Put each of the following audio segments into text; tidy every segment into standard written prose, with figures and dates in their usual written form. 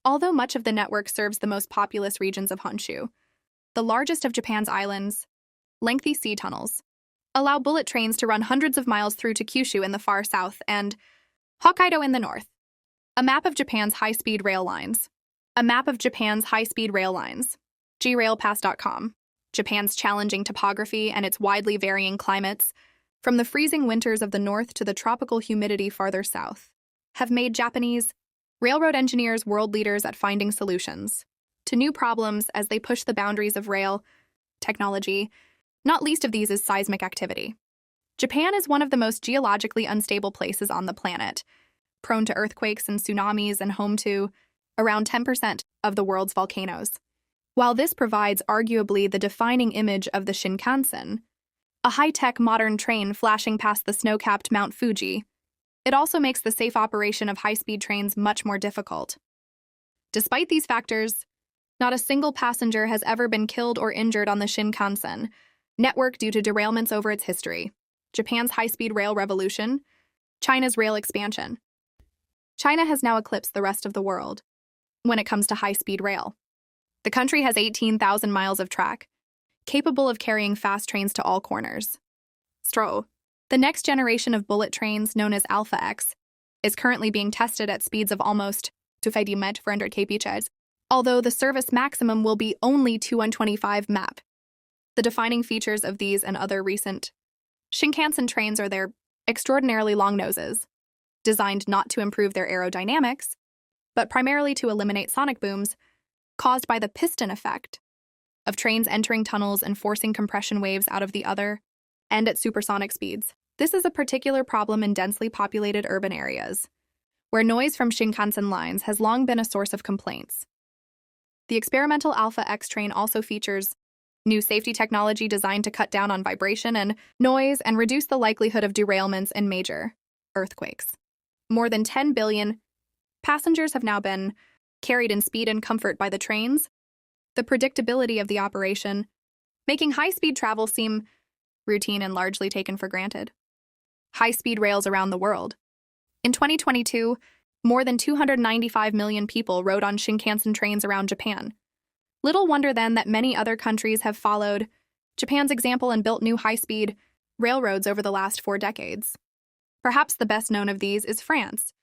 Although much of the network serves the most populous regions of Honshu, the largest of Japan's islands, lengthy sea tunnels allow bullet trains to run hundreds of miles through to Kyushu in the far south and Hokkaido in the north. A map of Japan's high-speed rail lines. A map of Japan's high-speed rail lines. grailpass.com. Japan's challenging topography and its widely varying climates, from the freezing winters of the north to the tropical humidity farther south, have made Japanese railroad engineers world leaders at finding solutions to new problems as they push the boundaries of rail technology. Not least of these is seismic activity. Japan is one of the most geologically unstable places on the planet, prone to earthquakes and tsunamis and home to around 10% of the world's volcanoes. While this provides arguably the defining image of the Shinkansen, a high-tech modern train flashing past the snow-capped Mount Fuji, it also makes the safe operation of high-speed trains much more difficult. Despite these factors, not a single passenger has ever been killed or injured on the Shinkansen network due to derailments over its history. Japan's high-speed rail revolution, China's rail expansion. China has now eclipsed the rest of the world when it comes to high-speed rail. The country has 18,000 miles of track, capable of carrying fast trains to all corners. The next generation of bullet trains, known as Alpha X, is currently being tested at speeds of almost 250 km/h, although the service maximum will be only 225 mph. The defining features of these and other recent Shinkansen trains are their extraordinarily long noses, designed not to improve their aerodynamics, but primarily to eliminate sonic booms caused by the piston effect of trains entering tunnels and forcing compression waves out of the other end at supersonic speeds. This is a particular problem in densely populated urban areas, where noise from Shinkansen lines has long been a source of complaints. The experimental Alpha X train also features new safety technology designed to cut down on vibration and noise and reduce the likelihood of derailments and major earthquakes. More than 10 billion passengers have now been carried in speed and comfort by the trains, the predictability of the operation, making high-speed travel seem routine and largely taken for granted. High-speed rails around the world. In 2022, more than 295 million people rode on Shinkansen trains around Japan. Little wonder then that many other countries have followed Japan's example and built new high-speed railroads over the last 4 decades. Perhaps the best known of these is France,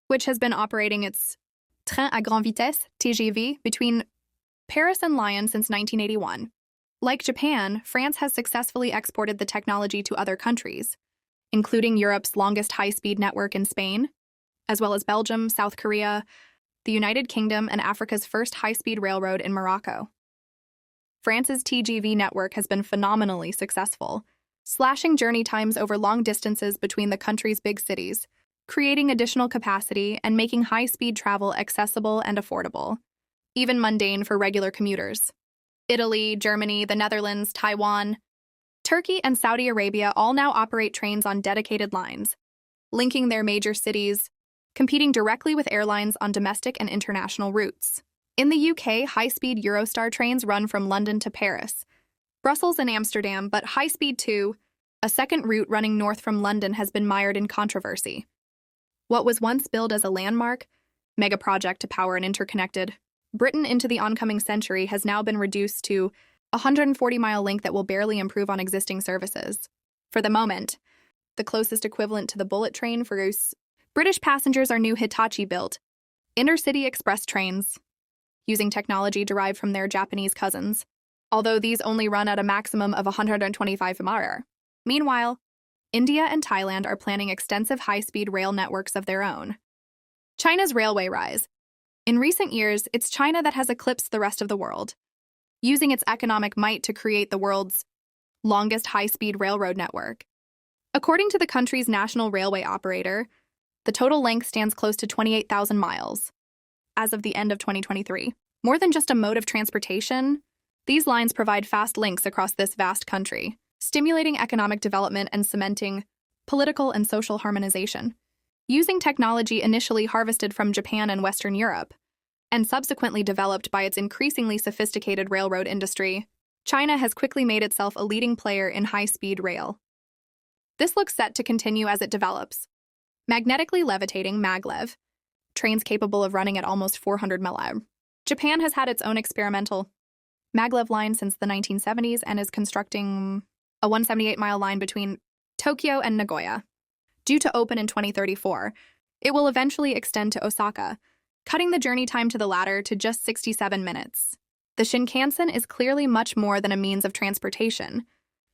which has been operating its train à grande vitesse, TGV, between Paris and Lyon since 1981. Like Japan, France has successfully exported the technology to other countries, including Europe's longest high-speed network in Spain, as well as Belgium, South Korea, the United Kingdom, and Africa's first high-speed railroad in Morocco. France's TGV network has been phenomenally successful, slashing journey times over long distances between the country's big cities, creating additional capacity and making high-speed travel accessible and affordable, even mundane for regular commuters. Italy, Germany, the Netherlands, Taiwan, Turkey, and Saudi Arabia all now operate trains on dedicated lines, linking their major cities, competing directly with airlines on domestic and international routes. In the UK, high-speed Eurostar trains run from London to Paris, Brussels and Amsterdam, but High-Speed 2, a second route running north from London, has been mired in controversy. What was once billed as a landmark mega project to power an interconnected Britain into the oncoming century has now been reduced to a 140-mile link that will barely improve on existing services. For the moment, the closest equivalent to the bullet train for British passengers are new Hitachi-built intercity express trains, using technology derived from their Japanese cousins, although these only run at a maximum of 125 mph. Meanwhile, India and Thailand are planning extensive high-speed rail networks of their own. China's railway rise. In recent years, it's China that has eclipsed the rest of the world, using its economic might to create the world's longest high-speed railroad network. According to the country's national railway operator, the total length stands close to 28,000 miles as of the end of 2023. More than just a mode of transportation, these lines provide fast links across this vast country, stimulating economic development and cementing political and social harmonization. Using technology initially harvested from Japan and Western Europe, and subsequently developed by its increasingly sophisticated railroad industry, China has quickly made itself a leading player in high-speed rail. This looks set to continue as it develops. Magnetically levitating maglev trains capable of running at almost 400 mph. Japan has had its own experimental maglev line since the 1970s and is constructing a 178-mile line between Tokyo and Nagoya. Due to open in 2034, it will eventually extend to Osaka, cutting the journey time to the latter to just 67 minutes. The Shinkansen is clearly much more than a means of transportation,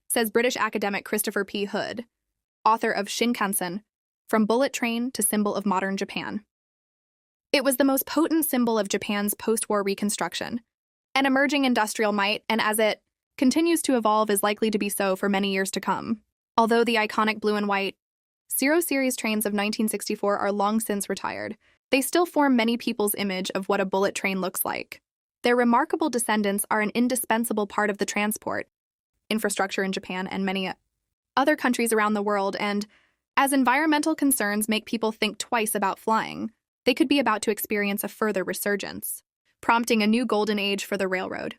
says British academic Christopher P. Hood, author of Shinkansen, From Bullet Train to Symbol of Modern Japan. It was the most potent symbol of Japan's post-war reconstruction, an emerging industrial might, and as it continues to evolve is likely to be so for many years to come. Although the iconic blue and white Zero Series trains of 1964 are long since retired, they still form many people's image of what a bullet train looks like. Their remarkable descendants are an indispensable part of the transport infrastructure in Japan and many other countries around the world, and as environmental concerns make people think twice about flying, they could be about to experience a further resurgence, prompting a new golden age for the railroad.